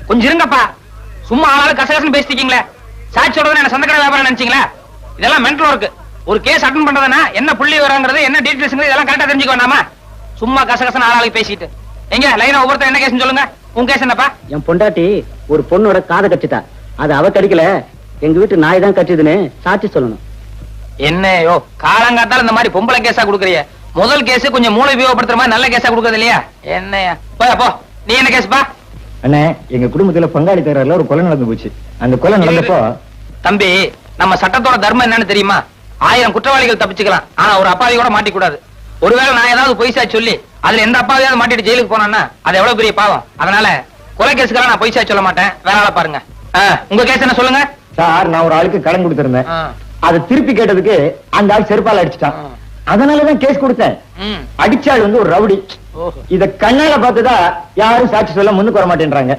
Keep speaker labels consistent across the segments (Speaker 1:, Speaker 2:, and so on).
Speaker 1: கொஞ்சம் இருங்கப்பா. சும்மா ஆளாலும் கசகசன்னு பேசிட்டீங்களே. சாட்சி சொல்றது என்ன சொந்தக்கடை வியாபாரம் நினைச்சீங்களா? இதெல்லாம் மென்டல் ஒர்க். ஒரு கேஸ் அட்டன் பண்றதுனா என்ன புள்ளி வராங்கிறது, என்ன டீடைல்ஸ், இதெல்லாம் கரெக்டா தெரிஞ்சுக்க வேண்டாமா? சும்மா கசகசன்னு ஆளாளுக்கு பேசிட்டு. எங்க லைனா ஒவ்வொருத்தர் என்ன கேஸ்னு சொல்லுங்க. உங்க கேஸ் என்னப்பா?
Speaker 2: என் பொண்டாட்டி ஒரு பொண்ணோட காதை கட்டிட்டா. அது அவ கடிக்கல, எங்க வீட்டு நாய் தான் கட்டிதுன்னு சாட்சி சொல்லணும்.
Speaker 1: என்னையோ காலங்காத்தால இந்த மாதிரி பொம்பளை கேஸா கொடுக்குறிய? முதல் கேஸ் கொஞ்சம் மூளை உபயோகப்படுத்துற மாதிரி நல்ல கேஸா கொடுக்கறது இல்லையா? என்னையா போ. நீ என்ன கேஸ்பா?
Speaker 3: அண்ணே, எங்க குடும்பத்துல பங்காளி தகராறுல ஒரு கொலை நடந்து போச்சு. அந்த கொலை நடந்தப்போ
Speaker 1: தம்பி, நம்ம சட்டத்தோட தர்மம் என்னன்னு தெரியுமா? 1000 குற்றவாளிகள் தப்பிச்சுக்கலாம், ஆனா ஒரு அப்பாவி கூட மாட்டிக்கூடாது. ஒருவேளை நான் ஏதாவது பொய்சா சொல்லி அதுல எந்த அப்பாவியாவது மாட்டிட்டு ஜெயிலுக்கு போனா அது எவ்வளவு பெரிய பாவம். அதனால கொலை கேஸுக்கெல்லாம் நான் பொய்சா சொல்ல மாட்டேன். வேற ஆளை பாருங்க. உங்க கேஸ் என்ன சொல்லுங்க
Speaker 3: சார். நான் ஒரு ஆளுக்கு கடன் கொடுத்திருந்தேன். அதை திருப்பி கேட்டதுக்கு அந்த ஆள் செருப்பால் அடிச்சுட்டான். அதனாலதான் கேஸ் கொடுத்தேன். அடிச்சாள் வந்து ஒரு ரவுடி. இத கண்ணால பார்த்ததா யாரும் சாட்சி சொல்ல முன்னுக்கு வர மாட்டேன்றாங்க.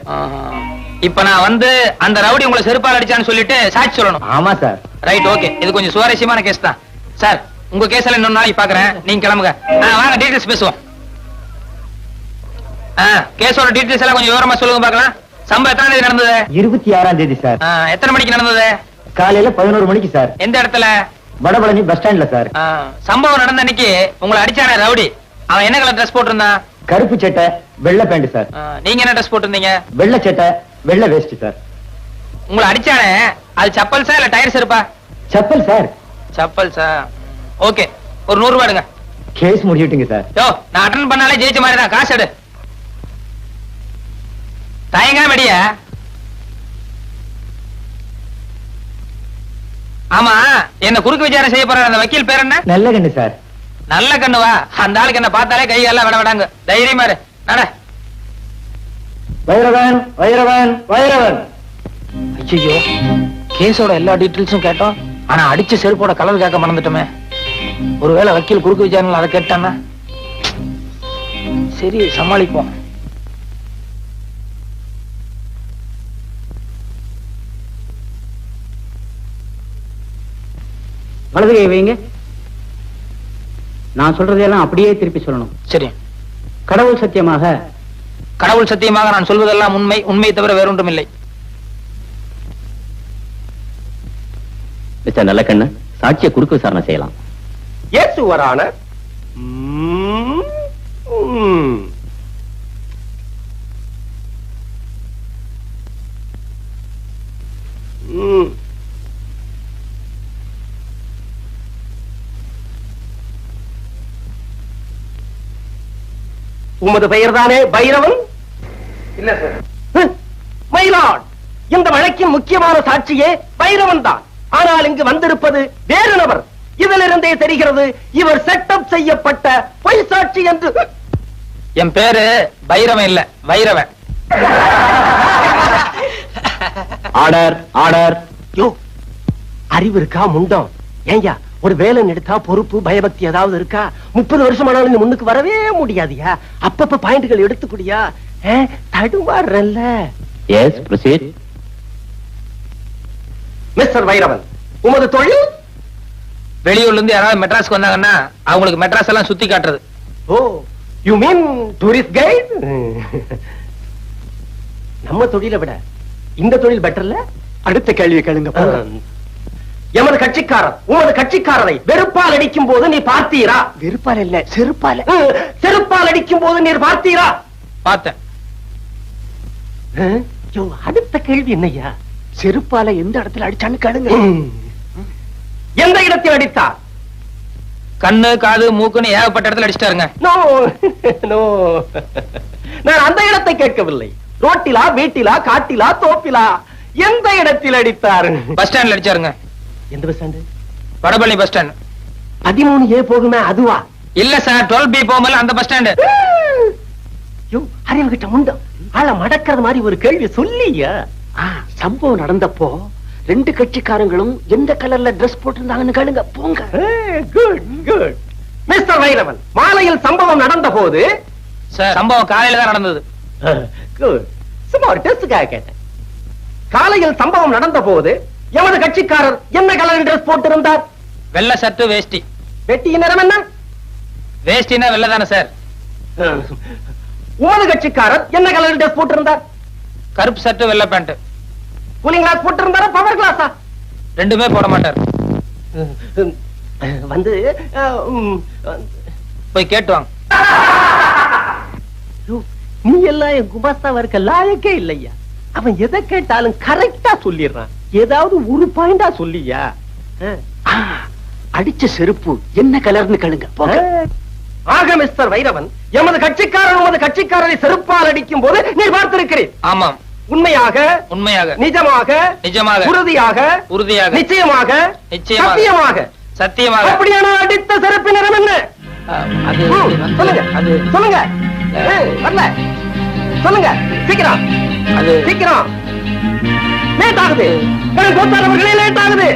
Speaker 1: இப்ப நான் வந்து அந்த ரவுடி உங்களை செருப்பால் அடிச்சான்னு சொல்லிட்டு சாட்சி சொல்லணும்.
Speaker 3: ஆமா சார்.
Speaker 1: Right, okay. இது கொஞ்சம் சுவாரஸ்யமான கேஸ் தான் சார். உங்க கேஸ்ல இன்னொரு நாளைக்கு பாக்குறேன். நீங்க கிளம்புங்க. வாங்க டீடைல்ஸ் பேசுவோம். கேஸோட டீடைல்ஸ் எல்லாம் கொஞ்சம் விவரமா சொல்லுங்க பாக்கலாம். சம்பவம் எத்தனை தேதி நடந்தது?
Speaker 3: 26ஆம் தேதி சார்.
Speaker 1: எத்தனை மணிக்கு நடந்தது?
Speaker 3: காலையில 11 மணிக்கு சார்.
Speaker 1: எந்த இடத்துல?
Speaker 3: வடபழனி பஸ் ஸ்டாண்ட்ல சார்.
Speaker 1: சம்பவம் நடந்த அன்னைக்கு உங்களை அடிச்சான ரவுடி அவன் என்ன கலர் ட்ரெஸ் போட்டிருந்தான்?
Speaker 3: கருப்பு சட்டை வெள்ளை பேண்ட் சார்.
Speaker 1: நீங்க என்ன ட்ரெஸ் போட்டிருந்தீங்க?
Speaker 3: வெள்ளை சட்டை வெள்ளை வேஷ்டி சார்.
Speaker 1: உங்களை அடிச்சானே அது சப்பல்ஸா இல்ல டயர்ஸ் இருப்பா?
Speaker 3: செப்பல் சார்.
Speaker 1: சப்பல்ஸா? ஓகே, ஒரு 100 ரூபாய் எடுங்க.
Speaker 3: கேஸ் முடிச்சிட்டீங்க சார்.
Speaker 1: யோ, நான் அட்டெண்ட் பண்ணாலே ஜெயிச்ச மாதிரி தான். காசு எடு. தயங்கா வெடியா? ஆமா, என்ன குறுக்கு விசாரணை செய்ய போற அந்த வக்கீல் பேர் என்ன?
Speaker 3: நல்ல கண்ணு சார்.
Speaker 1: நல்ல கண்ணுவா? அந்த ஆளுக்கு என்ன பார்த்தாலே கை எல்லாம் விட விடாங்க. தைரியமா இரு. நட.
Speaker 3: வைரவன் வைரவன் வைரவன்.
Speaker 1: ஐயோ, கேஸோட எல்லா டீடைல்ஸும் கேட்டோம், ஆனா அடிச்ச செருப்போட கலர் கேட்க மறந்துட்டோமே. ஒருவேளை வக்கீல் குறுக்கு விசாரணை அதை கேட்டானா? சரி, சமாளிப்போம்.
Speaker 2: வலது கை வைங்க. நான் சொல்றதெல்லாம் அப்படியே திருப்பி சொல்லணும்.
Speaker 1: சரி.
Speaker 2: கடவுள் சத்தியமாக.
Speaker 1: கடவுள் சத்தியமாக நான் சொல்வதெல்லாம் உண்மை, உண்மையை தவிர வேறொன்றும் இல்லை.
Speaker 2: மிஸ்டர் நல்லக்கண்ணு, சாட்சியை குறுக்கு விசாரணை செய்யலாம்.
Speaker 4: Yes your honour. உமது பெயர் தானே பைரவன்?
Speaker 1: இல்ல சார்.
Speaker 4: மயிலாட், இந்த வழக்கின் முக்கியமான சாட்சியே பைரவன் தான். ஆனால் இங்கு வந்திருப்பது வேறு நபர். இதிலிருந்தே தெரிகிறது இவர் செட்டப் செய்யப்பட்ட பொய் சாட்சி என்று.
Speaker 1: என் பேரு பைரவன் இல்ல, வைரவன்.
Speaker 3: Order order.
Speaker 4: யோ, அறிவு இருக்கா முண்டம்? ஏய்யா, ஒரு வேலை எடுத்தா பொறுப்பு பயபக்தி ஏதாவது இருக்கா? 30 வருஷம் ஆனாலும் முன்னுக்கு வரவே முடியாதியா? அப்பப்ப பாயிண்ட்கள் எடுத்துக்கூடியா? தடுமாறல்ல.
Speaker 2: Yes, proceed.
Speaker 4: மிஸ்டர் வைரவன், உமது தொழில்?
Speaker 1: வெளியூர்ல இருந்து யாராவது மெட்ராஸ்க்கு வந்தாங்கன்னா அவங்களுக்கு மெட்ராஸ் எல்லாம் சுத்தி காட்டுறது.
Speaker 4: ஓ, யூ மீன் டூரிஸ்ட் கைட்? நம்ம தொழிலை விட இந்த தொழில் பெட்டர்ல? அடுத்த கேள்வி கேளுங்க. எமது கட்சிக்காரர் உமது கட்சிக்காரரை வெறுப்பால் அடிக்கும் போது நீ பார்த்தீரா? வெறுப்பால் இல்ல, செருப்பால். செருப்பால் அடிக்கும் போது நீர் பார்த்தீரா?
Speaker 1: பார்த்தேன்.
Speaker 4: அடுத்த கேள்வி என்னையா? செருப்பால எந்த இடத்துல அடிச்சான்னு கேளுங்க. எந்த இடத்தில் அடித்தார்?
Speaker 1: கண்ணு, காது, மூக்குன்னு ஏகப்பட்ட இடத்துல அடிச்சிட்டாருங்க.
Speaker 4: நோ நோ, நான் அந்த இடத்தை கேட்கவில்லை. ரோட்டிலா, வீட்டிலா, காட்டிலா, தோப்பிலா, எந்த இடத்தில் அடித்தார்?
Speaker 1: பஸ் ஸ்டாண்ட்ல அடிச்சாருங்க.
Speaker 4: எந்த bus stand?
Speaker 1: Vadapalani bus stand.
Speaker 4: 13A போகுமே அதுவா?
Speaker 1: இல்ல சார், 12B போகும்போது அந்த பஸ் ஸ்டாண்டு.
Speaker 4: அறிவு கிட்ட முண்டம் ஆள மடக்கிறது மாதிரி ஒரு கேள்வி சொல்லியா? சம்பவம் நடந்தப்போ 2 கட்சிக்காரங்களும் எந்த கலர்ல டிரஸ் போட்டிருந்தாங்கன்னு கேளுங்க. போங்க. Good good. மிஸ்டர் வைரவன், மாலையில் சம்பவம் நடந்த போது?
Speaker 1: சார், சம்பவம் காலையில தான் நடந்தது.
Speaker 4: குட். சும்மா ஒரு டெஸ்டுக்காக கேட்டேன். காலையில் சம்பவம் நடந்த போது எமது கட்சிக்காரர் என்ன கலர் டிரஸ் போட்டிருந்தார்?
Speaker 1: வெள்ளை சட்டு வேஷ்டி.
Speaker 4: வெட்டியின் நிறம் என்ன?
Speaker 1: வேஷ்டினா வெள்ளை தானே சார்?
Speaker 4: உமது கட்சிக்காரர் என்ன கலர் ட்ரெஸ் போட்டிருந்தார்?
Speaker 1: கருப்பு சர்ட் வெள்ளை பேண்ட்.
Speaker 4: கூலிங் கிளாஸ் போட்டிருந்தாரா பவர் கிளாஸா?
Speaker 1: ரெண்டுமே போட மாட்டார்.
Speaker 4: வந்து
Speaker 1: போய் கேட்டு வாங்க.
Speaker 4: நீ எல்லாம் என் குமாஸ்தாவா இருக்க லாயக்கே இல்லையா? அவன் எதை கேட்டாலும் கரெக்டா சொல்லிடுறான். ஏதாவது ஒரு பாயிண்டா சொல்லியா?
Speaker 2: அடிச்ச செருப்பு என்ன கலர்னு கேளுங்க.
Speaker 4: ஆக மிஸ்டர் வைரவன், எமது கட்சிக்காரன் உமது கட்சிக்காரரை செருப்பால் அடிக்கும் போது நீ பார்த்திருக்கிறேன்.
Speaker 1: ஆமாம்.
Speaker 4: உண்மையாக,
Speaker 1: உண்மையாக,
Speaker 4: நிஜமாக,
Speaker 1: நிஜமாக,
Speaker 4: உறுதியாக,
Speaker 1: உறுதியாக,
Speaker 4: நிச்சயமாக,
Speaker 1: நிச்சயமாக,
Speaker 4: சத்தியமாக,
Speaker 1: சத்தியமாக.
Speaker 4: அப்படியான அடித்த செருப்பு நிறம் என்ன?
Speaker 1: அது
Speaker 4: சொல்லுங்க,
Speaker 1: அது
Speaker 4: சொல்லுங்க. வரல, சொல்லுங்க சீக்கிரம்,
Speaker 1: அது
Speaker 4: சீக்கிரம். லேட் ஆகுது, கோத்தாரவர்களே லேட் ஆகுது.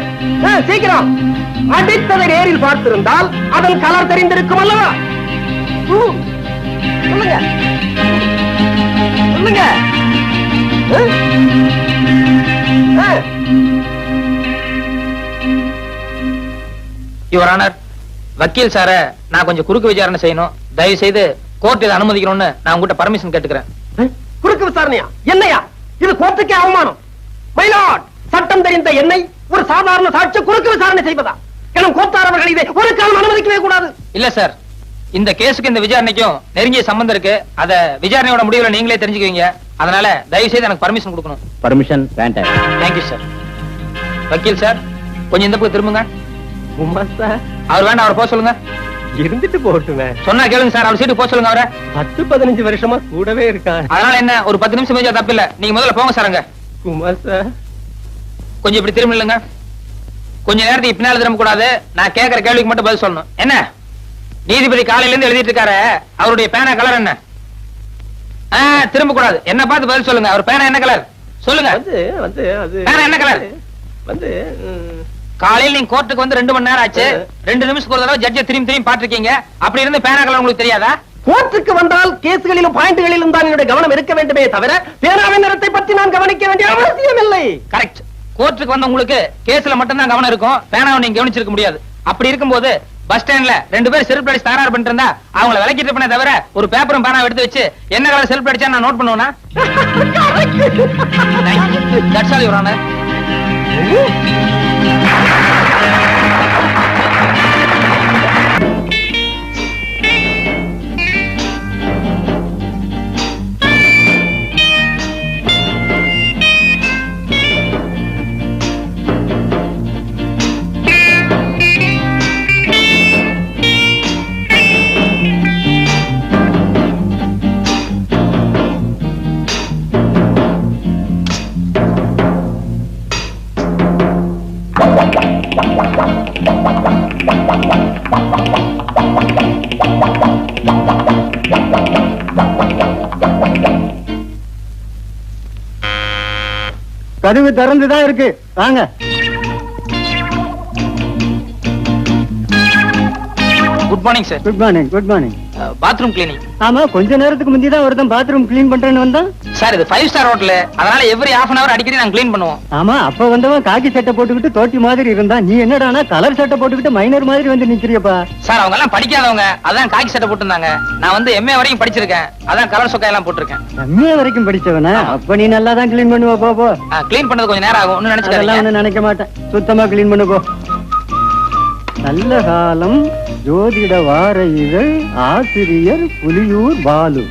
Speaker 4: சீக்கிரம். அடித்ததை நேரில் பார்த்திருந்தால் அதன் கலர் தெரிந்திருக்கும் அல்லவா? சொல்லுங்க, சொல்லுங்க.
Speaker 1: யுவர் ஆனர், வக்கீல் சார நான் கொஞ்சம் குறுக்கு விசாரணை செய்யணும். தயவு செய்து கோர்ட் இதை அனுமதிக்கணும்னு நான் உங்ககிட்ட பர்மிஷன் கேட்டுக்கிறேன்.
Speaker 4: குறுக்கு விசாரணையா? என்னையா இது? கோர்ட்டுக்கே அவமானம். மயிலாட், சட்டம் தெரிந்த என்னை ஒரு சாதாரண சாட்சி குறுக்கு விசாரணை செய்வதா? எனும் கோத்தாரவர்கள் இதை ஒரு காலம் அனுமதிக்கவே கூடாது.
Speaker 1: இல்ல சார், இந்த கேஸுக்கு இந்த விசாரணைக்கும் நெருங்கிய சம்பந்தம் இருக்கு. அத விசாரணையோட முடிவுல நீங்களே தெரிஞ்சுக்குவீங்க. அதனால தயவு செய்து எனக்கு பர்மிஷன் கொடுக்கணும்.
Speaker 2: பர்மிஷன் வேண்டாம்.
Speaker 1: Thank you sir. வக்கீல் சார், கொஞ்சம் இந்த பக்கம் திரும்புங்க. அவர் வேண்டாம், அவரை போக சொல்லுங்க.
Speaker 4: இருந்துட்டு போட்டுமே.
Speaker 1: சொன்னா கேளுங்க சார், அவர் சீட்டு போக சொல்லுங்க. அவரை
Speaker 4: 10-15 வருஷமா கூடவே இருக்கான்.
Speaker 1: அதனால என்ன, ஒரு 10 நிமிஷம் பேஞ்சா தப்பு இல்ல. நீங்க முதல்ல போங்க சார். அங்க
Speaker 4: குமார் சார்,
Speaker 1: கொஞ்சம் இப்படி திரும்ப இல்லைங்க. கொஞ்ச நேரத்துக்கு பின்னால திரும்ப கூடாது. நான் கேட்கிற கேள்விக்கு மட்டும் பதில் சொல்லணும். என்ன நீதிபதி காலையில இருந்து எழுதிட்டு இருக்காரு, அவருடைய பேனா கலர் என்ன? திரும்ப கூடாது. என்ன பார்த்து பதில் சொல்லுங்க. அவர் பேனா என்ன கலர் சொல்லுங்க. பேனா என்ன கலர்? காலையில் நீங்க கோர்ட்டுக்கு வந்து 2 மணி நேரம் ஆச்சு. 2 நிமிஷத்துக்கு ஒரு தடவை ஜட்ஜை திரும்பி பாத்துருக்கீங்க. அப்படி இருந்து பேனா கலர் உங்களுக்கு தெரியாதா?
Speaker 4: கோர்ட்டுக்கு வந்தால் கேஸ்களிலும் பாயிண்ட்களிலும் தான் என்னுடைய கவனம் இருக்க வேண்டுமே தவிர பேனாவின் நிறத்தை பற்றி நான் கவனிக்க வேண்டிய அவசியம் இல்லை.
Speaker 1: கரெக்ட். கோர்ட்டுக்கு வந்த உங்களுக்கு கேஸ்ல மட்டும் தான் கவனம் இருக்கும், பேனாவை நீங்க கவனிச்சிருக்க முடியாது. அப்படி இருக்கும்போது பஸ் ஸ்டாண்ட்ல 2 பேர் செல்ஃப் அடிச்சு தகராறு பண்ணிட்டு இருந்தா அவங்கள விலக்கிட்டு பண்ண தவிர ஒரு பேப்பரும் பேனா எடுத்து வச்சு என்ன கலர் செல்ஃப் அடிச்சா நான் நோட் பண்ணுவேனா? That's all your honour.
Speaker 3: கதவு திறந்துதான் இருக்கு, வாங்க.
Speaker 1: Good morning sir.
Speaker 3: Good morning. Good morning.
Speaker 1: Bathroom cleaning.
Speaker 3: ஆமா, கொஞ்ச நேரத்துக்கு முந்தி தான் ஒருத்தன் பாத்ரூம் கிளீன் பண்றேன்னு வந்தான்.
Speaker 1: சார், இது 5 ஸ்டார் ஹோட்டல், அதனால எவ்ரி half an hour அடிக்கடி நாங்க கிளீன் பண்ணுவோம்.
Speaker 3: ஆமா, அப்ப வந்தவன் காக்கி சட்டை போட்டுக்கிட்டு தோட்டி மாதிரி இருந்தான். நீ என்னடானா கலர் சட்டை போட்டுக்கிட்டு மைனர் மாதிரி வந்து நிக்கிறியப்பா.
Speaker 1: சார், அவங்க எல்லாம் படிக்காதவங்க, அதான் காக்கி சட்டை போட்டுருந்தாங்க. நான் வந்து MA வரைக்கும் படிச்சிருக்கேன், அதான் கலர் சொக்கா எல்லாம் போட்டிருக்கேன்.
Speaker 3: MA வரைக்கும் படிச்சவனா? அப்ப நீ நல்லா தான் கிளீன் பண்ணுவ. போ.
Speaker 1: கிளீன் பண்ணது கொஞ்சம் நேரம் ஆகும்,
Speaker 3: அதெல்லாம் நினைக்க மாட்டேன். சுத்தமா கிளீன் பண்ணு போ. நல்ல காலம், ஜோதிட வார இதழ், ஆசிரியர் புலியூர் பாலு.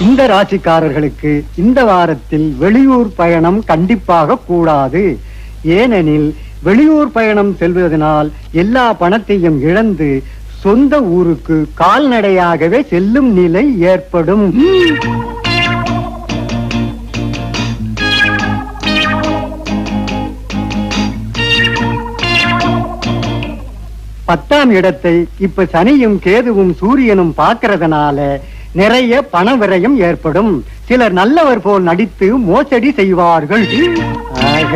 Speaker 3: இந்த ராசிக்காரர்களுக்கு இந்த வாரத்தில் வெளியூர் பயணம் கண்டிப்பாக கூடாது. ஏனெனில் வெளியூர் பயணம் செல்வதனால் எல்லா பணத்தையும் இழந்து சொந்த ஊருக்கு கால்நடையாகவே செல்லும் நிலை ஏற்படும்.
Speaker 5: 10ஆம் இடத்தை இப்ப சனியும் கேதுவும் சூரியனும் பார்க்கறதுனால நிறைய பண விரயம் ஏற்படும். சிலர் நல்லவர் போல் நடித்து மோசடி செய்வார்கள். ஆக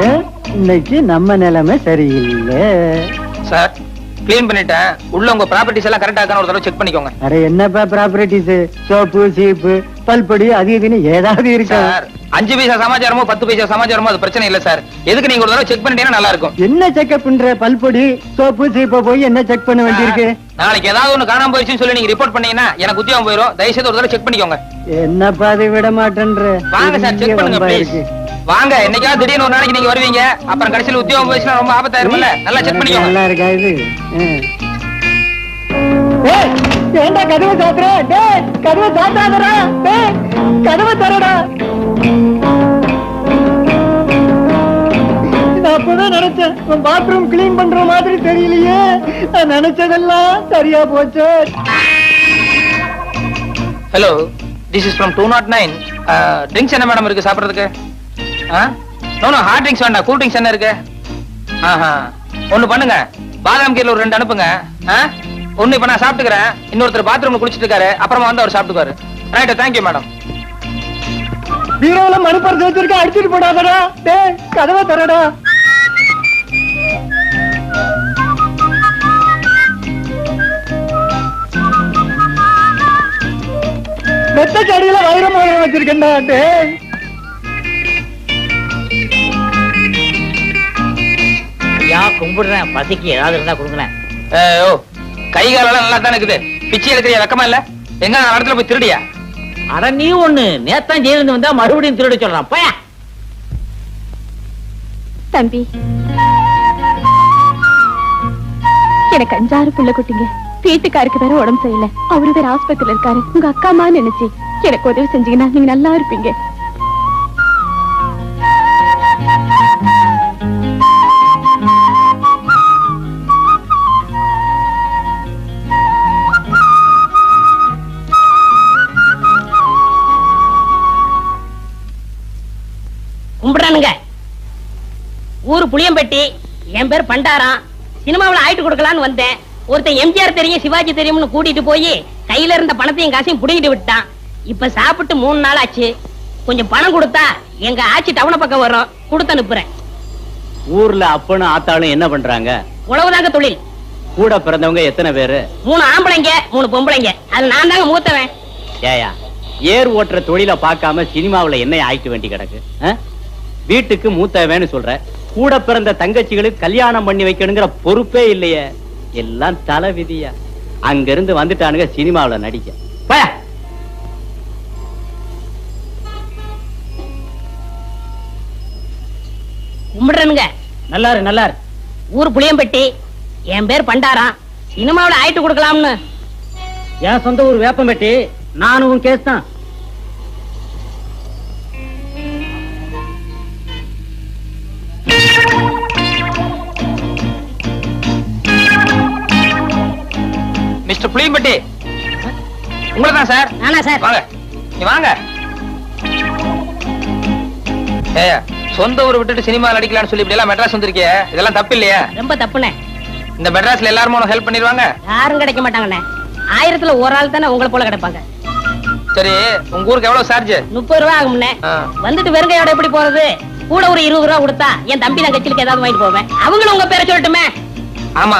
Speaker 5: இன்னைக்கு நம்ம நிலைமை சரியில்லை.
Speaker 1: சார் க்ளீன் பண்ணிட்டேன். உள்ள உங்க ப்ராப்பர்ட்டிஸ் எல்லாம் கரெக்டா இருக்கான்னு ஒரு தடவை செக் பண்ணிக்கோங்க.
Speaker 5: அட என்னப்பா ப்ராப்பர்ட்டிஸ், சோப்பு சீப்பு பல்படி அது இதுன்னு ஏதாவது இருக்கா?
Speaker 1: சார் 5 பைசா சமாச்சாரமோ 10 பைசா சமாச்சாரமோ அது பிரச்சனை இல்ல சார். எதுக்கு நீங்க ஒரு தடவை செக் பண்ணிட்டீங்கன்னா நல்லா இருக்கும்.
Speaker 5: என்ன செக்அப் பண்ற? பல்பொடி சோப்பு சீப்ப போய் என்ன செக் பண்ண வேண்டியிருக்கு?
Speaker 1: நாளைக்கு ஏதாவது ஒண்ணு காணாம போயிடுச்சுன்னு சொல்லி நீங்க ரிப்போர்ட் பண்ணீங்கன்னா எனக்கு உத்தியோகம் போயிடும். தயவுசெய்து ஒரு தடவை செக் பண்ணிக்கோங்க.
Speaker 5: என்னப்பா அதை விட மாட்டேன்ற?
Speaker 1: வாங்க சார் செக் பண்ணுங்க ப்ளீஸ். வாங்க, என்னைக்காவது திடீர்னு ஒரு நாளைக்கு நீங்க வருவீங்க, அப்புறம் கடைசியில உத்தியோகம் போயிடுச்சுன்னா ரொம்ப ஆபத்தாயிரும்ல. நல்லா செக் பண்ணிக்கோங்க.
Speaker 5: நல்லா இருக்கா இது? ஏண்டா கதவை சாத்துற? டேய் கதவை சாத்தாதடா. டேய் கதவை தரடா. நான் அப்பதான் நினைச்சேன் பாத்ரூம் கிளீன் பண்ற மாதிரி தெரியலையே. நான் நினைச்சதெல்லாம் சரியா போச்சு.
Speaker 1: Hello, this is from 209. Drinks என்ன மேடம் இருக்கு சாப்பிடுறதுக்கு? நோ ஹார்ட் ட்ரிங்க்ஸ் வேண்டாம், கூல் ட்ரிங்க்ஸ் என்ன இருக்கு? ஒண்ணு பண்ணுங்க, பாதாம் கீர்ல ஒரு 2 அனுப்புங்க. ஒண்ணு இப்ப நான் சாப்பிட்டுக்கிறேன், இன்னொருத்தர் பாத்ரூம்ல குளிச்சிட்டு இருக்காரு, அப்புறமா வந்து அவர் சாப்பிட்டுக்காரு. Right, thank you madam.
Speaker 5: பீரோல மனுப்பர் வச்சிருக்க, அடிச்சிட்டு போடாதடா. டேய் கதவை தரடா. மெத்த கடியில வைரம் வச்சிருக்கேன்டா. டேய்
Speaker 2: கும்பிடுறேன், பசிக்கு ஏதாவது இருந்தா கொடுங்களேன்.
Speaker 1: ஓ, கை காலெல்லாம் நல்லா தானே இருக்குது, பிச்சை எடுக்கிறியா? வெக்கமா இல்ல? எங்க நான் இடத்துல போய் திருடியா?
Speaker 2: அட நீ ஒண்ணு நேத்தான் ஜெயிலிருந்து வந்தா மறுபடியும் திருட சொல்றான். போயா
Speaker 6: தம்பி, எனக்கு 5-6 புள்ள குட்டிங்க. வீட்டுக்காருக்கு வேற உடம்பு சரியில்லை, அவரு வேற ஆஸ்பத்திரியில இருக்காரு. உங்க அக்கா அம்மா நினைச்சு எனக்கு உதவி செஞ்சீங்கன்னா நீங்க நல்லா இருப்பீங்க.
Speaker 7: கும்பிடானுங்க. ஊரு புளியம்பட்டி, என் பேர் பண்டாரம். சினிமாவில் ஆயிட்டு கொடுக்கலான்னு வந்தேன். ஒருத்தன் எம்ஜிஆர் தெரியும் சிவாஜி தெரியும்னு கூட்டிட்டு போய் கையில இருந்த பணத்தையும் காசையும் புடிங்கிட்டு விட்டான். இப்ப சாப்பிட்டு 3 நாள் ஆச்சு. கொஞ்சம் பணம் கொடுத்தா எங்க ஆட்சி டவுன பக்கம் வரும், கொடுத்து அனுப்புறேன்.
Speaker 2: ஊர்ல அப்பனும் ஆத்தாளும் என்ன பண்றாங்க?
Speaker 7: உழவுதாங்க தொழில்.
Speaker 2: கூட பிறந்தவங்க எத்தனை பேரு?
Speaker 7: 3 ஆம்பளைங்க 3 பொம்பளைங்க. அது நான் தாங்க மூத்தவன்.
Speaker 2: ஏயா, ஏர் ஓட்டுற தொழில பார்க்காம சினிமாவுல என்ன ஆயிட்டு வேண்டி கிடக்கு? வீட்டுக்கு மூத்தவன்னு சொல்ற, கூட பிறந்த தங்கச்சிகளுக்கு கல்யாணம் பண்ணி வைக்கணுங்கிற பொறுப்பே இல்லையே. எல்லாம் தலை விதியா. அங்க இருந்து வந்துட்டானுங்க சினிமாவுல நடிக்க. போயா.
Speaker 7: கும்பிடுறனுங்க.
Speaker 2: நல்லாரு நல்லாரு.
Speaker 7: ஊர் புளியம்பட்டி, என் பேர் பண்டாரம். சினிமாவில் ஆயிட்டு கொடுக்கலாம்னு.
Speaker 2: என் சொந்த ஊர் வேப்பம்பட்டி. நானும் கேஸ் தான்.
Speaker 1: மிஸ்டர் புளியம்பட்டி, உங்களதான் சார்.
Speaker 7: நானா சார்?
Speaker 1: வாங்க, நீ வாங்க. ஏய், சொந்த ஊரை விட்டுட்டு சினிமா நடிக்கலாம்னு சொல்லி இப்படி எல்லாம் மெட்ராஸ் வந்திருக்கே, இதெல்லாம் தப்பு இல்லையா?
Speaker 7: ரொம்ப தப்புண்ணே.
Speaker 1: இந்த மெட்ராஸ்ல எல்லாரும் உனக்கு ஹெல்ப் பண்ணிடுவாங்க?
Speaker 7: யாரும் கிடைக்க மாட்டாங்கண்ணே. 1000ல ஒரு ஆள் தானே உங்களை போல கிடைப்பாங்க.
Speaker 1: சரி, உங்க ஊருக்கு எவ்வளவு சார்ஜ்?
Speaker 7: 30 ரூபா ஆகும்ண்ணே. வந்துட்டு வெறுங்கையோட எப்படி போறது? கூட ஒரு 20 ரூபா கொடுத்தா என் தம்பி நான் கட்சிலுக்கு ஏதாவது வாங்கிட்டு போவேன். அவங்களும் உங்க பேரை சொல்லட்டுமே.
Speaker 1: ஆமா,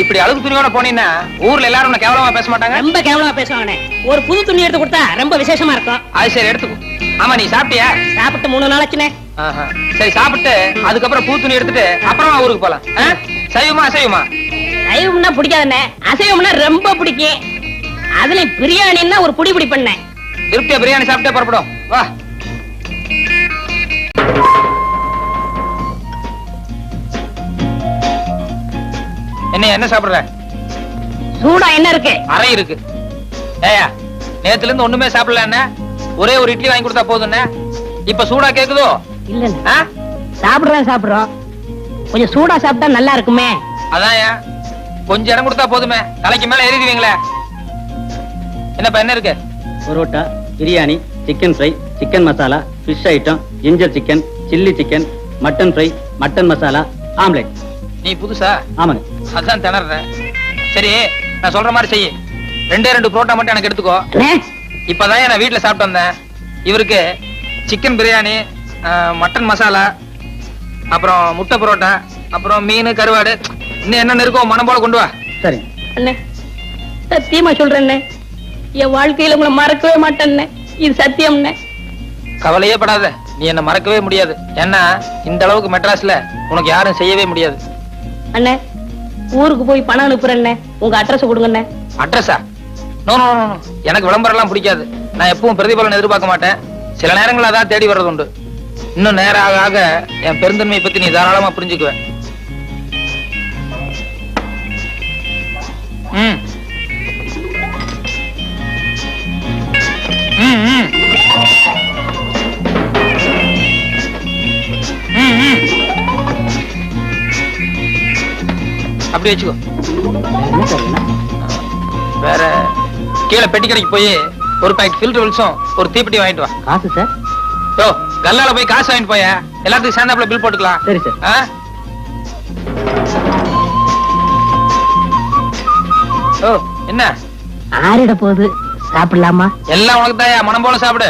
Speaker 1: இப்படி அழுகு துணியோட போனீங்கன்னா ஊர்ல எல்லாரும் உன்னை கேவலமா பேச மாட்டாங்க?
Speaker 7: ரொம்ப கேவலமா பேசுவாங்கண்ணே. ஒரு புது துணி எடுத்து கொடுத்தா ரொம்ப விசேஷமா இருக்கும்.
Speaker 1: அது சரி, எடுத்துக்கோ. ஆமா, நீ சாப்பிட்டியா?
Speaker 7: சாப்பிட்டு 3 நாள் ஆச்சுண்ணே.
Speaker 1: சரி, சாப்பிட்டு அதுக்கப்புறம் புது துணி எடுத்துட்டு அப்புறமா ஊருக்கு போலாம். சைவமா அசைவமா?
Speaker 7: சைவம்னா பிடிக்காதுண்ணே, அசைவம்னா ரொம்ப பிடிக்கும். அதுல பிரியாணின்னா ஒரு புடி புடி பண்ணேன்.
Speaker 1: திருப்தியா பிரியாணி சாப்பிட்டே புறப்படும். வா. என்ன சாப்பிடுற?
Speaker 7: சூடா என்ன இருக்கு?
Speaker 1: அறை இருக்கு. ஏயா, நேத்துல இருந்து ஒண்ணுமே சாப்பிடல என்ன? ஒரே ஒரு இட்லி வாங்கி கொடுத்தா போதும். இப்ப சூடா கேக்குதோ?
Speaker 7: இல்ல சாப்பிடுறோம். கொஞ்சம் சூடா சாப்பிட்டா நல்லா இருக்குமே.
Speaker 1: அதான் கொஞ்சம் இடம் கொடுத்தா போதுமே, தலைக்கு மேல ஏறிடுவீங்களே. என்னப்பா என்ன இருக்கு?
Speaker 2: Parotta, biryani, chicken fry, chicken masala, fish item, ginger chicken, chilli chicken, mutton fry, mutton masala, omelette.
Speaker 1: நீ புதுசா?
Speaker 2: ஆமாங்க.
Speaker 1: அதான் திணற. சரி நான் சொல்ற மாதிரி செய்யு. 2 புரோட்டா மட்டும் எனக்கு எடுத்துக்கோ. இப்பதான் நான் வீட்டுல சாப்பிட்டு வந்தேன். இவருக்கு சிக்கன் பிரியாணி, மட்டன் மசாலா, அப்புறம் முட்டை புரோட்டா, அப்புறம் மீன் கருவாடு, இன்னும் என்ன இருக்கோ மனம் போல கொண்டு வா.
Speaker 3: சரி
Speaker 7: அண்ணே சத்தியமா சொல்றேன், என் வாழ்க்கையில உங்களை மறக்கவே மாட்டேன். இது சத்தியம்.
Speaker 1: கவலையே படாத, நீ என்ன மறக்கவே முடியாது. ஏன்னா இந்த அளவுக்கு மெட்ராஸ்ல உனக்கு யாரும் செய்யவே முடியாது.
Speaker 7: அண்ணே ஊருக்கு போய் பணம் அனுப்புறேன், உங்க அட்ரஸ் கொடுங்க.
Speaker 1: அட்ரஸா? நோ நோ நோ, எனக்கு விளம்பரம் எல்லாம் பிடிக்காது. நான் எப்பவும் பிரதிபலன் எதிர்பார்க்க மாட்டேன். சில நேரங்கள் அதான் தேடி வர்றது உண்டு. இன்னும் நேரம் ஆக ஆக என் பெருந்தன்மையை பத்தி நீ தாராளமா புரிஞ்சுக்குவேன். ம் ம் ம் அப்படி வச்சுக்கோ. வேற கீழே பெட்டி கடைக்கு போய் ஒரு பாக்கெட் ஃபில்டர் வில்ஸும் ஒரு தீப்பெட்டி வாங்கிட்டு வா.
Speaker 2: காசு சார்?
Speaker 1: ஓ கல்லால போய் காசு வாங்கிட்டு போய, எல்லாத்துக்கும் சேர்ந்தாப்புல பில் போட்டுக்கலாம்.
Speaker 2: சரி சார்.
Speaker 1: ஆ? ஓ என்ன
Speaker 7: ஆறிட போகுது, சாப்பிடலாமா?
Speaker 1: எல்லாம் உனக்கு தாயா, மனம் போல சாப்பிடு.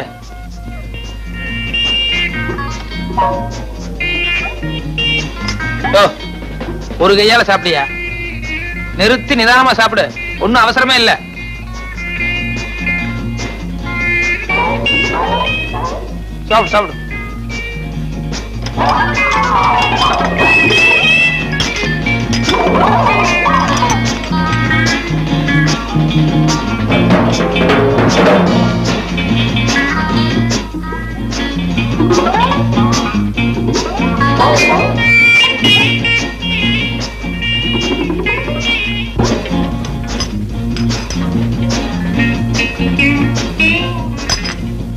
Speaker 1: ஓ ஒரு கையால சாப்பிடியா? நிறுத்தி நிதானமா சாப்பிடு, ஒண்ணும் அவசரமே இல்ல. சாப்பிடு சாப்பிடு.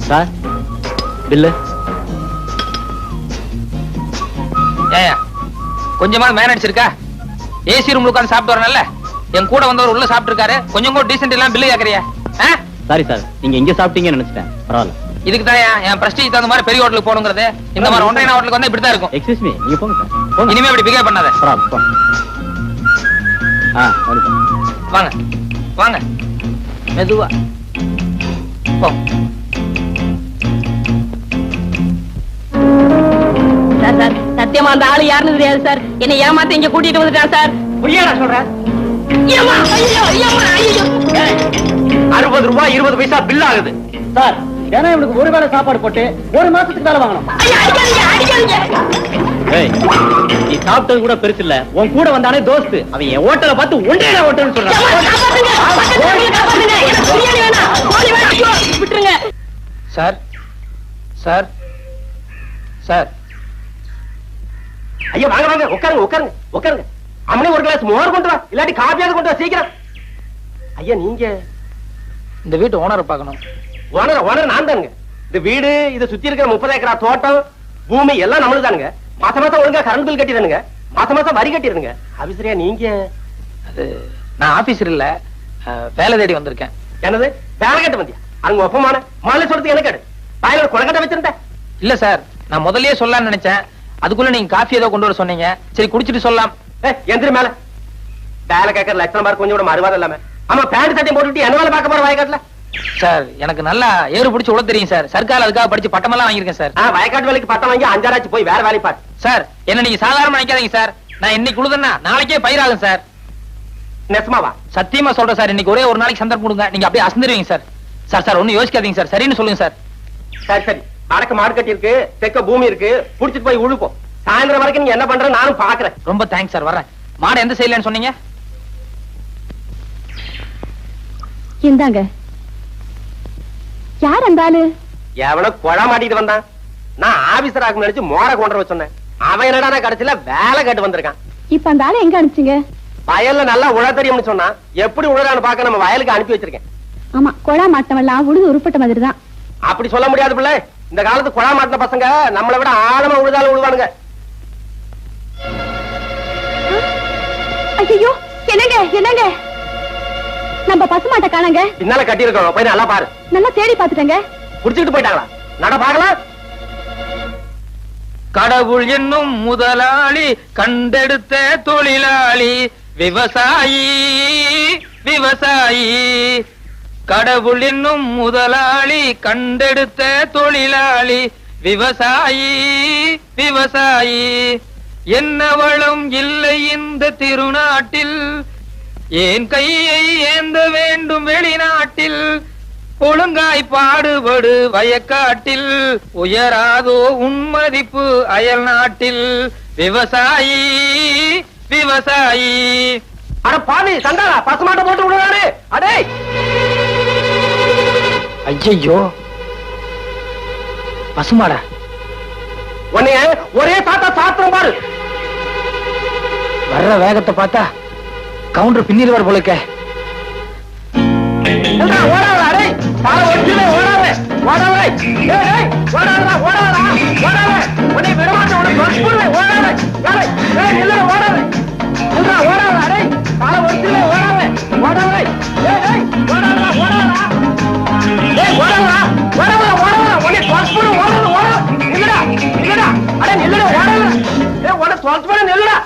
Speaker 2: Sir bill.
Speaker 1: ஏயா கொஞ்சமாவது மேனேஜ் இருக்கா? ஏசி ரூம்ல உட்கார்ந்து சாப்பிட்டு வரணும்ல. என் கூட வந்தவர் உள்ள சாப்பிட்டு இருக்காரு, கொஞ்சம் கூட டீசென்ட் எல்லாம் பில்லு கேக்குறியா?
Speaker 2: சாரி சார், நீங்க இங்க சாப்பிட்டீங்கன்னு நினைச்சிட்டேன். பரவாயில்ல.
Speaker 1: இதுக்கு தான் என் பிரஸ்டீஜ் தகுந்த மாதிரி பெரிய ஹோட்டலுக்கு போகணுங்கிறது. இந்த மாதிரி ஒன்றைய ஹோட்டலுக்கு வந்தா இப்படிதான் இருக்கும்.
Speaker 2: எக்ஸ்கியூஸ் மீ, நீங்க போங்க சார். போங்க.
Speaker 1: இனிமே இப்படி பிகேவ் பண்ணாத.
Speaker 2: பரவாயில்ல போங்க. சரிப்பா.
Speaker 1: வாங்க வாங்க மெதுவா போ.
Speaker 7: சார் சார் சத்தியமா அந்த ஆளு யாருன்னு தெரியாது சார். என்னை ஏமாத்த இங்க கூட்டிட்டு வந்துட்டான் சார்.
Speaker 4: புரியாடா சொல்றேன்.
Speaker 7: ஐயம்மா, ஐயோ, ஐயம்மா, ஐயோ.
Speaker 4: 60 ரூபாய் 20 பைசா பில் ஆகுது
Speaker 2: சார். ஏன்னா இவனுக்கு ஒரு வேளை சாப்பாடு போட்டு ஒரு மாசத்துக்கு வேலை வாங்கணும்.
Speaker 7: ஐயா, அடிக்காதீங்க, அடிக்காதீங்க.
Speaker 2: ஏய், நீ சாப்பிட்டது கூட பெருசு இல்ல, உன் கூட வந்தானே தோஸ்து, அவன் என் ஹோட்டலை பார்த்து ஒன்றே ஹோட்டல்னு சொல்றான்.
Speaker 7: ஏம்மா, காப்பாத்துங்க, பக்கத்துல காப்பாத்துங்க. எனக்கு பிரியாணி வேணாம், கோழி வேணாம். ஐயோ, விட்டுருங்க.
Speaker 1: Sir sir sir.
Speaker 4: ஐயா வாங்க வாங்க, உட்காருங்க உட்காருங்க உட்காருங்க. அம்மனே ஒரு கிளாஸ் மோர் கொண்டு வா, இல்லாட்டி காப்பியாவது கொண்டு வா சீக்கிரம். ஐயா நீங்க
Speaker 1: இந்த வீட்டு ஓனரை பார்க்கணும்.
Speaker 4: ஓனர் நான் தானுங்க. இந்த வீடு இதை சுத்தி இருக்கிற 30 ஏக்கரா தோட்டம் பூமி எல்லாம் நம்மளுக்கு தானுங்க. மாசம் மாசம் ஒழுங்கா கரண்ட் பில் கட்டிடுங்க, மாசம் மாசம் வரி கட்டிடுங்க. ஆபீசரியா நீங்க?
Speaker 1: அது நான் ஆபீசர் இல்ல, வேலை தேடி வந்திருக்கேன்.
Speaker 4: என்னது வேலை கட்டு வந்தியா? அங்க ஒப்பமான மாலை சொல்றதுக்கு எனக்கு வாயில கொலக்கட்டை வச்சிருந்தேன்.
Speaker 1: இல்ல சார், நான் முதல்லயே சொல்லலாம்னு நினைச்சேன். அதுக்குள்ள நீங்க காஃபி ஏதோ கொண்டு வர சொன்னீங்க. சரி குடிச்சிட்டு சொல்லலாம்.
Speaker 4: எந்திரி மேல. வேலை கேட்கற லட்சணம் பாரு, கொஞ்சம் கூட மறுவாதம் இல்லாம. ஆமா பேண்ட் சட்டையும் போட்டுட்டு என்ன வேலை பார்க்க போற வயக்காட்டுல?
Speaker 1: சார் எனக்கு நல்லா ஏறு பிடிச்சு உள்ள தெரியும் சார். சர்க்கார் அதுக்காக படிச்சு பட்டமெல்லாம் வாங்கியிருக்கேன் சார்.
Speaker 4: வயக்காட்டு வேலைக்கு பட்டம் வாங்கி 5 ஆச்சு போய் வேற வேலை பாரு.
Speaker 1: சார் என்ன நீங்க சாதாரணமா நினைக்காதீங்க சார். நான் இன்னைக்கு உழுதுன்னா நாளைக்கே பயிராகும் சார்.
Speaker 4: நெசமாவா?
Speaker 1: சத்தியமா சொல்றேன் சார். இன்னைக்கு ஒரே ஒரு நாளைக்கு சந்தர்ப்பம் கொடுங்க, நீங்க அப்படியே அசந்துருவீங்க சார். சார் சார் ஒன்னும் யோசிக்காதீங்க சார், சரின்னு சொல்லுங்க சார்.
Speaker 4: சரி சரி, வடக்கு மாடு கட்டி இருக்கு, தெற்க பூமி இருக்கு, புடிச்சிட்டு போய் உழுப்போம். சாயந்தரம் வரைக்கும் நீங்க என்ன பண்ற நானும் பாக்குறேன்.
Speaker 1: ரொம்ப தேங்க்ஸ் சார், வரேன். மாடு எந்த சைடுலன்னு சொன்னீங்க?
Speaker 6: இந்தாங்க. யார் அந்த ஆளு?
Speaker 4: எவனோ கொழா மாட்டிட்டு வந்தான். நான் ஆபீசர் ஆகும் நினைச்சு மோர கொண்டு வர சொன்னேன். அவன் என்னடா கடைசியில வேலை கேட்டு வந்திருக்கான்.
Speaker 6: இப்ப அந்த ஆளை எங்க அனுப்பிச்சீங்க?
Speaker 4: வயல்ல நல்லா உழ தெரியும்னு சொன்னா, எப்படி உழறான்னு பாக்க நம்ம வயலுக்கு அனுப்பி வச்சிருக்கேன்.
Speaker 6: ஆமா, கொழா மாட்டவெல்லாம் உழுது உருப்பட்ட மாதிரி தான்.
Speaker 4: அப்படி சொல்ல முடியாது பிள்ளை. இந்த காலத்து கொழா மாட்டின பசங்க நம்மளை விட ஆழமா உழுதாலும் உழுவானுங்க.
Speaker 6: ஐயோ, என்னங்க என்னங்க, நம்ம பசுமாட்ட காணங்க.
Speaker 4: பின்னால கட்டி இருக்கோம், போய் நல்லா பாரு.
Speaker 6: நல்லா தேடி பாத்துட்டேங்க.
Speaker 4: குடிச்சுட்டு போயிட்டாங்களா? நட பாக்கலாம்.
Speaker 1: கடவுள் என்னும் முதலாளி கண்டெடுத்த தொழிலாளி விவசாயி விவசாயி கடவுள் என்னும் முதலாளி கண்டெடுத்த தொழிலாளி விவசாயி விவசாயி என்ன வளம் இல்லை இந்த திருநாட்டில் ஏன் கையை ஏந்த வேண்டும் வெளிநாட்டில் ஒழுங்காய் பாடுபடு வயக்காட்டில் உயராதோ உன்மதிப்பு அயல் நாட்டில் விவசாயி விவசாயி.
Speaker 4: அட பாவி சண்டாளா பசுமாட்ட போட்டு விடுறாரு. அடே ஐயோ பசுமாடா உன்னைய ஒரே சாத்தா சாத்திரம் பாரு.
Speaker 1: வர்ற வேகத்தை பார்த்தா கவுண்டர் பின்னில் வர போலக்க.
Speaker 4: நெல்லுடா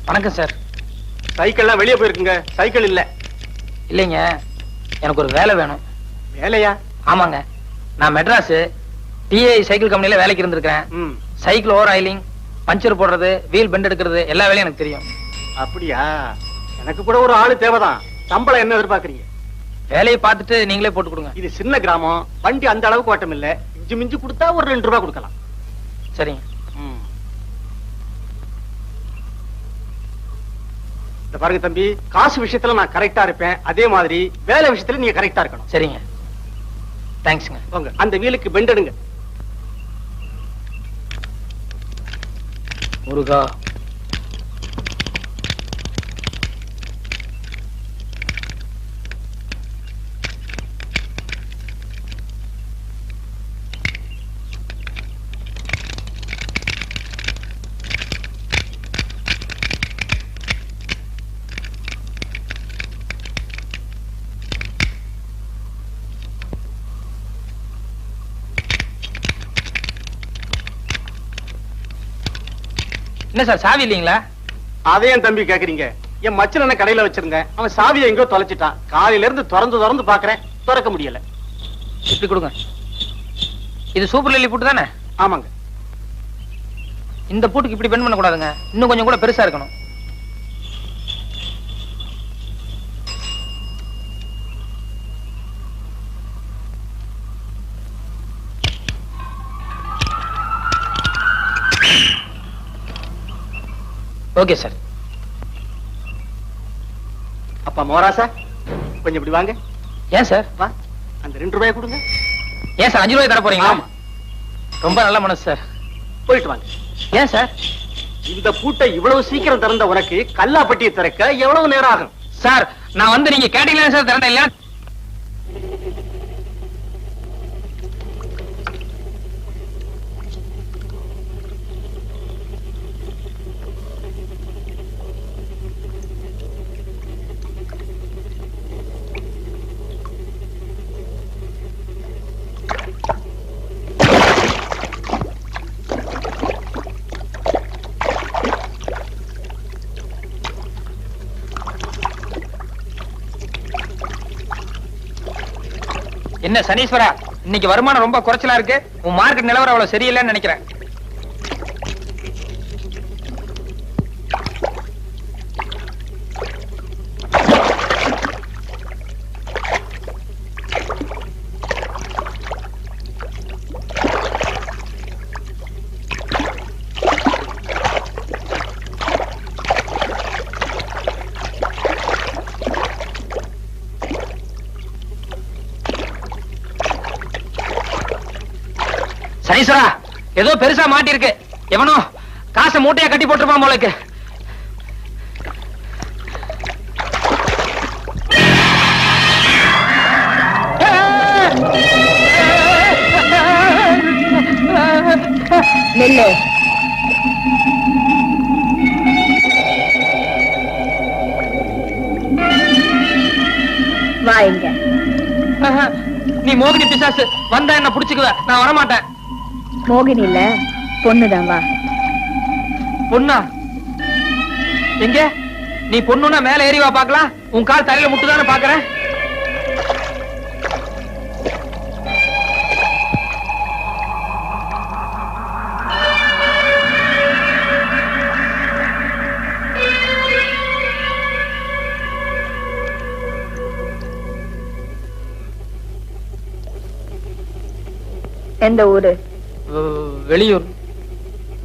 Speaker 1: வணக்கம் சார்.
Speaker 4: சைக்கிள்லாம் வெளியே போயிருக்குங்க. சைக்கிள் இல்ல.
Speaker 1: இல்லைங்க, எனக்கு ஒரு வேலை வேணும்.
Speaker 4: வேலையா?
Speaker 1: ஆமாங்க, நான் மெட்ராஸ் டிஐ சைக்கிள் கம்பெனில வேலைக்கு இருந்திருக்கேன். சைக்கிள் ஓவர் ஆயிலிங், பஞ்சர் போடுறது, வீல் பெண்ட் எடுக்கிறது எல்லா வேலையும் எனக்கு தெரியும்.
Speaker 4: அப்படியா? எனக்கு கூட ஒரு ஆளு தேவைதான். சம்பளம் என்ன எதிர்பார்க்கறீங்க?
Speaker 1: வேலையை பார்த்துட்டு நீங்களே போட்டு கொடுங்க.
Speaker 4: இது சின்ன கிராமம், வண்டி அந்த அளவுக்கு ஓட்டம் இல்ல. இஞ்சி மிஞ்சி கொடுத்தா ஒரு 2 ரூபாய் கொடுக்கலாம்.
Speaker 1: சரிங்க.
Speaker 4: இந்த பாருங்க தம்பி, காசு விஷயத்துல நான் கரெக்டா இருப்பேன். அதே மாதிரி வேலை விஷயத்துல நீங்க கரெக்டா இருக்கணும்.
Speaker 1: சரிங்க, தேங்க்ஸ்ங்க.
Speaker 4: போங்க, அந்த வீலுக்கு பெண்ட் எடுங்க.
Speaker 1: முருகா, என்ன சார் சாவி இல்லீங்களா?
Speaker 4: அதே என் தம்பி கேக்குறீங்க? என் மச்சன கடையில வச்சிருங்க. அவன் சாவியை எங்கோ தொலைச்சிட்டான். காலையில இருந்து திறந்து பாக்குறேன், திறக்க முடியல.
Speaker 1: இப்படி கொடுங்க. இது சூப்பர் லில்லி பூட்டு தானே?
Speaker 4: ஆமாங்க.
Speaker 1: இந்த பூட்டுக்கு இப்படி பெண்ட் பண்ண கூடாதுங்க, இன்னும் கொஞ்சம் கூட பெருசா இருக்கணும். Okay sir.
Speaker 4: அப்பா மோராசா, கொஞ்சம் இப்படி வாங்க.
Speaker 1: ஏன் சார்?
Speaker 4: வா, அந்த 2 ரூபாய் கொடுங்க.
Speaker 1: ஏன் சார் 5 ரூபாய் தர போறீங்களா? ரொம்ப நல்ல மனசு சார்.
Speaker 4: போயிட்டு வாங்க.
Speaker 1: ஏன் சார்?
Speaker 4: இந்த பூட்டை இவ்வளவு சீக்கிரம் திறந்த உனக்கு கல்லாப்பட்டியை திறக்க எவ்வளவு நேரம் ஆகும்?
Speaker 1: சார், நான் வந்து நீங்க கேட்டீங்களா சார் திறந்த இல்ல? என்ன சனீஸ்வரா, இன்னைக்கு வருமானம் ரொம்ப குறைச்சலா இருக்கு. உன் மார்க்கெட் நிலவரம் அவ்வளவு சரியில்லைன்னு நினைக்கிறேன். சனீஸ்வரா, ஏதோ பெருசா மாட்டி இருக்கு. எவனோ காசை மூட்டையா கட்டி போட்டுருப்பான் போல இருக்கு.
Speaker 6: நெல்லு. வாங்க.
Speaker 1: நீ மோகினி பிசாசு, வந்தா என்ன புடிச்சுக்குவ, நான் வரமாட்டேன்.
Speaker 6: மோகினி இல்ல, பொண்ணுதான். வா.
Speaker 1: பொண்ணா? எங்க? நீ பொண்ணுன்னா மேல ஏறி வா பாக்கலாம். உன் கால் தலையில முட்டுதானே பாக்குறேன்.
Speaker 6: எந்த ஊரு?
Speaker 1: வெளியூர்.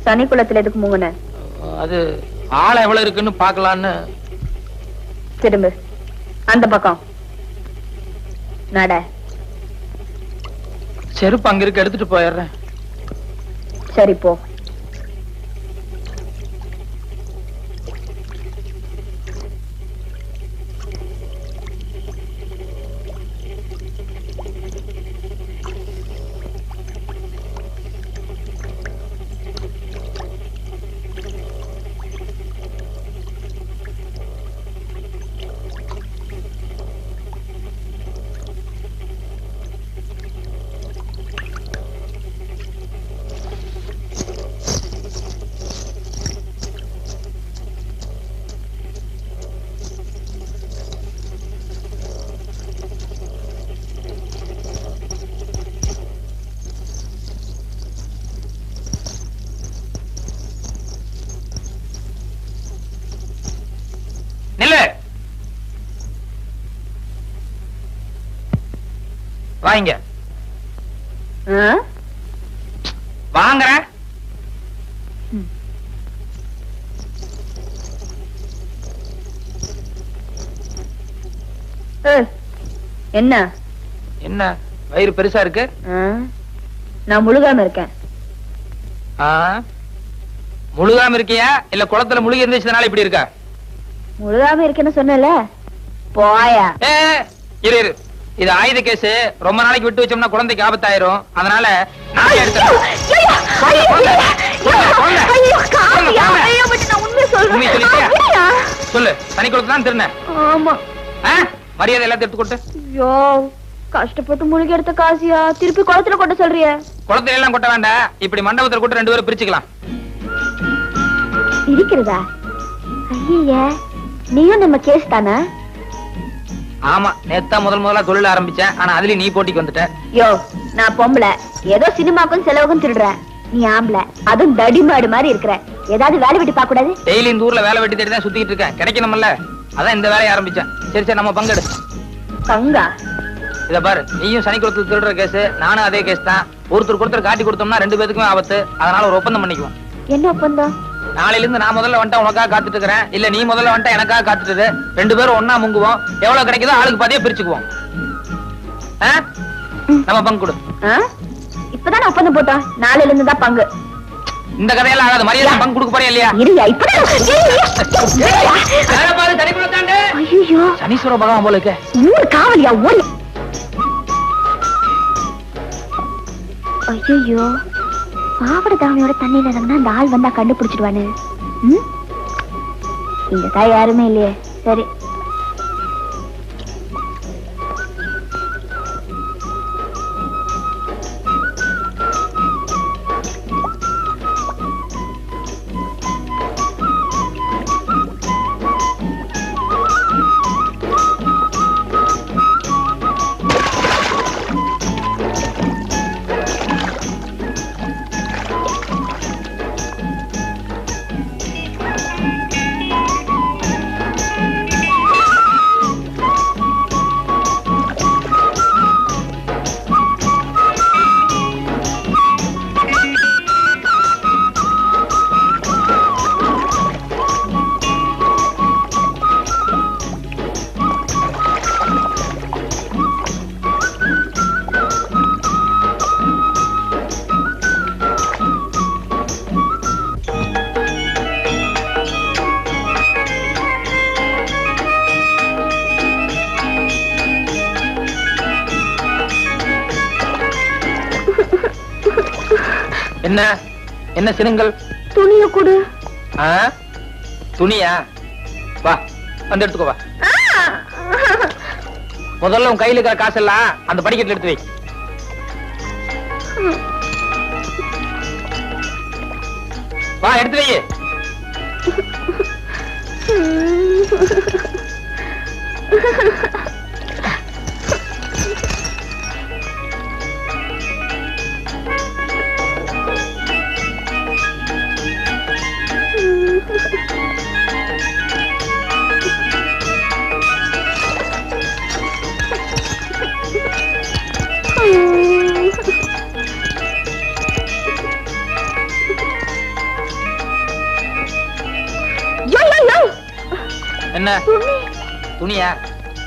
Speaker 6: சனிக்குளத்துல எதுக்கு மூங்குன?
Speaker 1: அது ஆளம் எவ்வளவு இருக்குன்னு பாக்கலான்னு.
Speaker 6: திரும்ப அந்த பக்கம் நட.
Speaker 1: செருப்பு அங்க இருக்கு, எடுத்துட்டு போயிடுறேன்.
Speaker 6: சரி போ.
Speaker 1: நில்லு. வாங்க. வாங்குறேன்.
Speaker 6: என்ன
Speaker 1: என்ன வயிறு பெருசா இருக்கு?
Speaker 6: நான் முழுகாம இருக்கேன்.
Speaker 1: முழுகாம இருக்கியா இல்ல குளத்துல முழுகி இருந்துச்சுனால இப்படி இருக்கா?
Speaker 6: முழுகாம இருக்கேன்னு சொன்னல. போயா.
Speaker 1: இரு இரு, இது ஆயுத கேஸ். ரொம்ப நாளைக்கு விட்டு வச்சோம்னா குழந்தைக்கு ஆபத்தாயிரும். அதனால நான் எடுத்துறேன். சொல்லு, தனி குளத்துல தான் திருநேன்.
Speaker 6: ஆமா.
Speaker 1: மரியாதை எல்லாத்தையும் எடுத்து கொட்டு.
Speaker 6: ஐயோ, கஷ்டப்பட்டு முழுகி எடுத்த காசியா திருப்பி குளத்துல கொட்ட சொல்றிய?
Speaker 1: குளத்துல எல்லாம் கொட்ட வேண்டாம், இப்படி மண்டபத்துல கொட்டு 2 பேரும் பிரிச்சுக்கலாம்.
Speaker 6: இருக்கிறதா? ஐய, நீயும் நம்ம கேஸ் தானே?
Speaker 1: ஆமா, நேத்தா முதல்ல தொழில் ஆரம்பிச்சேன். ஆனா அதுலயும் நீ போட்டிக்கு வந்துட்ட.
Speaker 6: யோ, நான் பொம்பளை, ஏதோ சினிமாக்கும் செலவுக்கும் திருடுறேன். நீ ஆம்பளை, அதுவும் தடிமாடு மாதிரி இருக்கிற. ஏதாவது வேலை விட்டு பார்க்க கூடாது?
Speaker 1: டெய்லி இந்த ஊர்ல வேலை வெட்டி தேடி தான் சுத்திட்டு இருக்கேன். கிடைக்கணும்ல, அதான் இந்த வேலையை ஆரம்பிச்சேன். சரி சரி, நம்ம பங்கெடு.
Speaker 6: பங்கா?
Speaker 1: இத பாரு, நீயும் சனிக்குளத்துல திருடுற கேஸ், நானும் அதே கேஸ் தான். ஒருத்தர் காட்டி கொடுத்தோம்னா 2 பேத்துக்குமே ஆபத்து. அதனால ஒரு ஒப்பந்தம் பண்ணிக்குவோம்.
Speaker 6: என்ன ஒப்பந்தம்?
Speaker 1: நாளையில இருந்து நான் முதல்ல வந்துட்டா உனக்காக காத்துட்டு இருக்கிறேன், இல்ல நீ முதல்ல வந்துட்டா எனக்காக காத்துட்டு. 2 பேரும் ஒன்னா முங்குவோம். எவ்வளவு கிடைக்குதோ ஆளுக்கு பாதியா பிரிச்சுக்குவோம். நம்ம பங்கு கொடு.
Speaker 6: இப்பதான் ஒப்பந்தம் போட்டோம், நாளையில இருந்து தான் பங்கு.
Speaker 1: இந்த கதையெல்லாம் ஆகாது. மரியாதை பங்கு கொடுக்க போறேன் இல்லையா? சனீஸ்வர பகவான் போல இருக்க.
Speaker 6: காவலியா ஓடி. ஐயோ, பாவட தாவணியோட தண்ணியில இறங்கினா அந்த ஆள் வந்தா கண்டுபிடிச்சிடுவானு. இங்க தான் யாருமே இல்லையே. சரி,
Speaker 1: என்ன என்ன சினுங்கள்?
Speaker 6: துணிய கொடு.
Speaker 1: ஆ? துணியா? வா வந்து எடுத்துக்கோ வா. முதல்ல உன் கையில இருக்கிற காசெல்லாம் அந்த படிக்கட்டுல எடுத்து வை. வா எடுத்து வை. என்ன துணியா?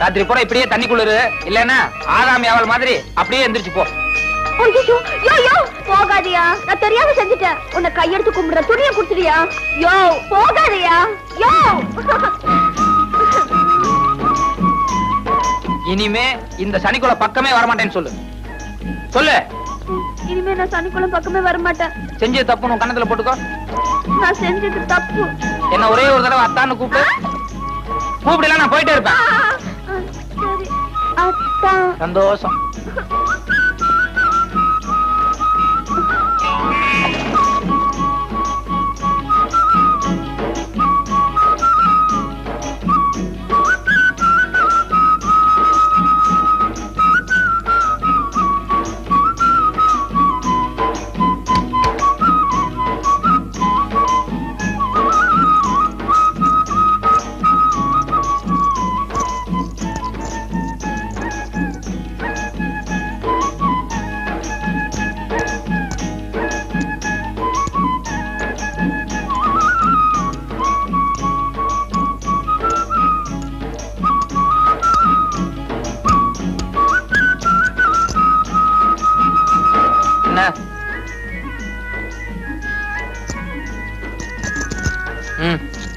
Speaker 1: ராத்திரி பூரா இப்படியே தண்ணி குளிரு, இல்லன்னா ஆதாமி அவள் மாதிரி அப்படியே எந்திரிச்சு போ.
Speaker 6: போகாதியா, நான் தெரியாம செஞ்சுட்டேன். உன்னை கையெடுத்து கும்பிடுற, துணியை குடுத்துறியா? யோ போகாதியா. யோ
Speaker 1: இனிமே இந்த சனிக்குள்ள பக்கமே வரமாட்டேன்னு சொல்லு. சொல்லு.
Speaker 6: இனிமே நான் சனிக்குள்ள பக்கமே வரமாட்டேன்.
Speaker 1: செஞ்சது தப்பு உன் கண்ணத்துல போட்டுக்கோ.
Speaker 6: நான் செஞ்சது தப்பு.
Speaker 1: என்ன ஒரே ஒரு தடவை அத்தான்னு கூப்பிடு. கூப்பிடல நான் போயிட்டே இருப்பேன்.
Speaker 6: சரி அத்தா.
Speaker 1: சந்தோஷம்.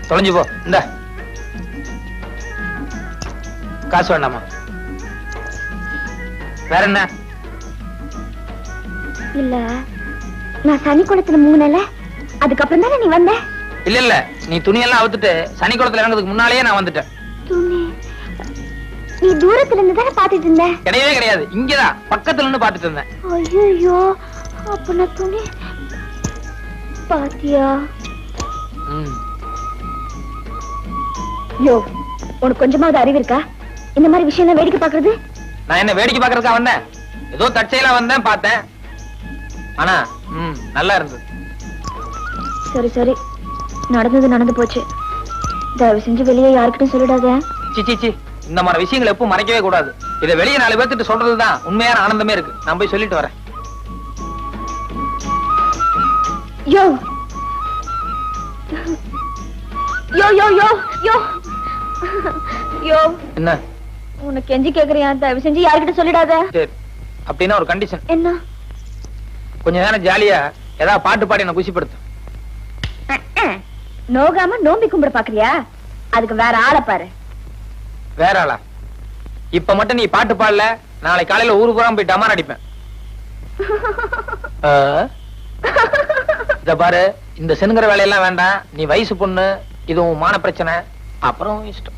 Speaker 1: தொலைஞ்சு போ. இந்த காசு வேண்டாமா? வேற என்ன?
Speaker 6: இல்ல நான் சனிக்குளத்துல மூணல, அதுக்கப்புறம் தானே நீ வந்த.
Speaker 1: இல்ல இல்ல, நீ துணியெல்லாம் அவுத்துட்டு சனிக்குளத்துல இறங்குறதுக்கு முன்னாலேயே நான் வந்துட்டேன்.
Speaker 6: துணி நீ தூரத்துல இருந்து தானே பாத்துட்டு இருந்த?
Speaker 1: கிடையவே கிடையாது, இங்கதான் பக்கத்துல இருந்து பாத்துட்டு இருந்தேன்.
Speaker 6: ஐயோ, அப்ப நான் துணி பாத்தியா? யோ, உனக்கு கொஞ்சமாவது அறிவு இருக்கா? இந்த மாதிரி விஷயம் வேடிக்கை பாக்குறது?
Speaker 1: நான் என்ன வேடிக்கை பாக்குறதுக்கா வந்தேன்? ஏதோ தற்செயலா வந்தேன், பார்த்தேன். ஆனா நல்லா இருந்தது.
Speaker 6: சரி சரி, நடந்தது நடந்து போச்சு. தயவு செஞ்சு வெளியே யாருக்கிட்டும் சொல்லிடாத.
Speaker 1: சி இந்த மாதிரி விஷயங்களை எப்பவும் மறைக்கவே கூடாது. இதை வெளியே 4 பேர்த்துட்டு சொல்றதுதான் உண்மையான ஆனந்தமே இருக்கு. நான் போய் சொல்லிட்டு வரேன்.
Speaker 6: யோ யோ யோ யோ யோ யோ,
Speaker 1: என்ன
Speaker 6: உனக்கு கெஞ்சி கேக்குறியா? தயவு செஞ்சு யாருக்கிட்ட சொல்லிடாத.
Speaker 1: சரி, அப்படின்னா ஒரு கண்டிஷன்.
Speaker 6: என்ன?
Speaker 1: கொஞ்ச நேரம் ஜாலியா ஏதாவது பாட்டு பாடி என்ன குஷிப்படுத்து.
Speaker 6: நோகாம நோம்பி கும்பிட பாக்குறியா? அதுக்கு வேற ஆளை பாரு.
Speaker 1: வேற ஆளா? இப்ப மட்டும் நீ பாட்டு பாடல, நாளை காலையில ஊரு பூரா போய் டமார் அடிப்பேன். இத பாரு, இந்த செனுங்கிற வேலையெல்லாம் வேண்டாம். நீ வயசு பொண்ணு, இது உன் மான பிரச்சனை. அப்புறம் இஷ்டம்.